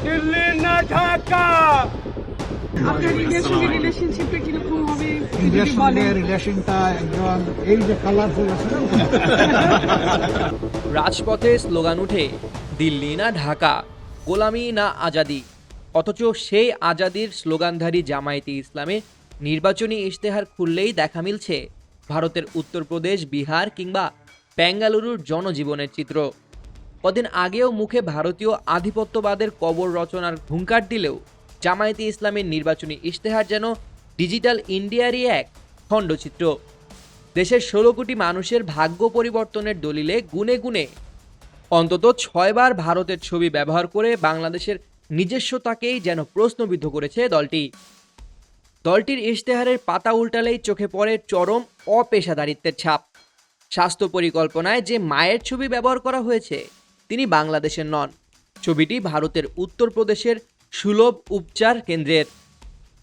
দিল্লি না ঢাকা। আপনার ইন্ডিয়ার সঙ্গে রিলেশনশিপটা কিরকম হবে ইন্ডিয়ার যদি সঙ্গে বলেন? রিলেশনটা একদম এই যে কালারফুল আছে না, রাজপথে স্লোগান উঠে দিল্লি না ঢাকা, গোলামি না আজাদি। অথচ সেই আজাদির স্লোগানধারী জামায়াতে ইসলামে নির্বাচনী ইশতেহার খুললেই দেখা মিলছে ভারতের উত্তরপ্রদেশ, বিহার কিংবা বেঙ্গালুরুর জনজীবনের চিত্র। কদিন আগেও মুখে ভারতীয় আধিপত্যবাদের কবর রচনার হুঙ্কার দিলেও জামায়াতে ইসলামের নির্বাচনী ইশতেহার যেন ডিজিটাল ইন্ডিয়ারই এক খণ্ডচিত্র। দেশের 16 কোটি মানুষের ভাগ্য পরিবর্তনের দলিলে গুনে গুনে অন্তত 6 বার ভারতের ছবি ব্যবহার করে বাংলাদেশের নিজস্বতাকেই যেন প্রশ্নবিদ্ধ করেছে দলটির ইশতেহারের পাতা উল্টালেই চোখে পড়ে চরম অপেশাদারিত্বের ছাপ। স্বাস্থ্য পরিকল্পনায় যে মায়ের ছবি ব্যবহার করা হয়েছে তিনি বাংলাদেশের নন, ছবিটি ভারতের উত্তরপ্রদেশের সুলভ উপচার কেন্দ্রের।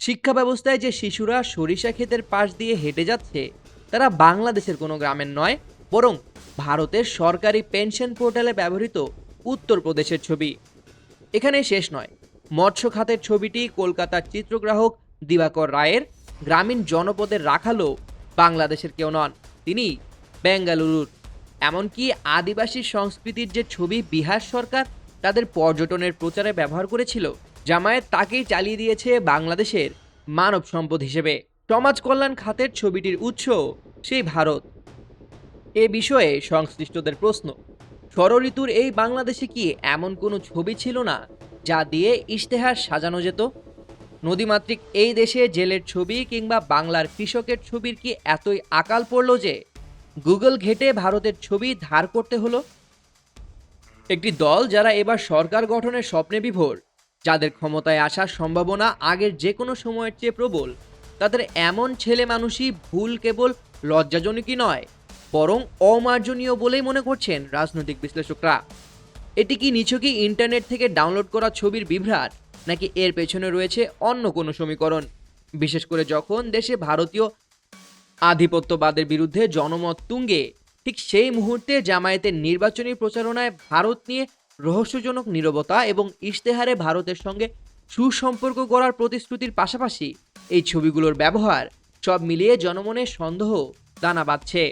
শিক্ষা ব্যবস্থায় যে শিশুরা সরিষা ক্ষেতের পাশ দিয়ে হেঁটে যাচ্ছে তারা বাংলাদেশের কোনো গ্রামের নয়, বরং ভারতের সরকারি পেনশন পোর্টালে ব্যবহৃত উত্তরপ্রদেশের ছবি। এখানে শেষ নয়, মৎস্য খাতের ছবিটি কলকাতার চিত্রগ্রাহক দিবাকর রায়ের, গ্রামীণ জনপদের রাখালও বাংলাদেশের কেউ নন, তিনি বেঙ্গালুরুর। এমনকি আদিবাসী সংস্কৃতির যে ছবি বিহার সরকার তাদের পর্যটনের প্রচারে ব্যবহার করেছিল, জামায়াত তাকেই চালিয়ে দিয়েছে বাংলাদেশের মানব সম্পদ হিসেবে। সমাজ কল্যাণ খাতের ছবিটির উৎস সেই ভারত। এ বিষয়ে সংশ্লিষ্টদের প্রশ্ন, ষড়ঋতুর এই বাংলাদেশে কি এমন কোনো ছবি ছিল না যা দিয়ে ইশতেহার সাজানো যেত? নদীমাতৃক এই দেশে জেলের ছবি কিংবা বাংলার কৃষকের ছবির কি এতই আকাল পড়ল যে গুগল ঘেটে ভারতের ছবি ধার করতে হলো? একটি দল যারা এবার সরকার গঠনের স্বপ্নে বিভোর, যাদের ক্ষমতায় আসার সম্ভাবনা আগের যে কোনো সময়ের চেয়ে প্রবল, তাদের এমন ছেলে মানুষই ভুল কেবল লজ্জাজনকই নয়, বরং অমার্জনীয় বলেই মনে করছেন রাজনৈতিক বিশ্লেষকরা। এটি কি নিছকই ইন্টারনেট থেকে ডাউনলোড করা ছবির বিভ্রাট, নাকি এর পেছনে রয়েছে অন্য কোনো সমীকরণ? বিশেষ করে যখন দেশে ভারতীয় আধিপত্যবাদের বিরুদ্ধে জনমত তুঙ্গে, ঠিক সেই মুহূর্তে জামায়াতের নির্বাচনী প্রচারণায় ভারত নিয়ে রহস্যজনক নীরবতা এবং ইশতেহারে ভারতের সঙ্গে সুসম্পর্ক গড়ার প্রতিশ্রুতির পাশাপাশি এই ছবিগুলোর ব্যবহার, সব মিলিয়ে জনমনে সন্দেহ দানা বাঁধছে।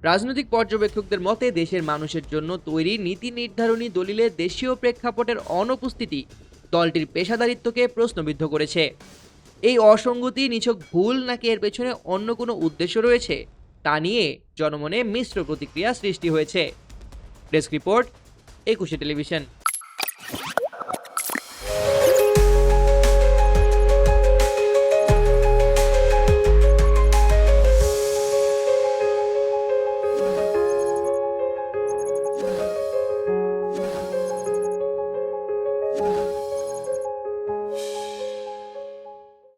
রাজনৈতিক পর্যবেক্ষকদের মতে দেশের মানুষের জন্য তৈরি নীতি নির্ধারণী দলিলে দেশীয় প্রেক্ষাপটের অনুপস্থিতি দলটির পেশাদারিত্বকে প্রশ্নবিদ্ধ করেছে। এই অসঙ্গতি নিছক ভুল নাকি এর পেছনে অন্য কোনো উদ্দেশ্য রয়েছে তা নিয়ে জনমনে মিশ্র প্রতিক্রিয়া সৃষ্টি হয়েছে। Desk report, 21 television.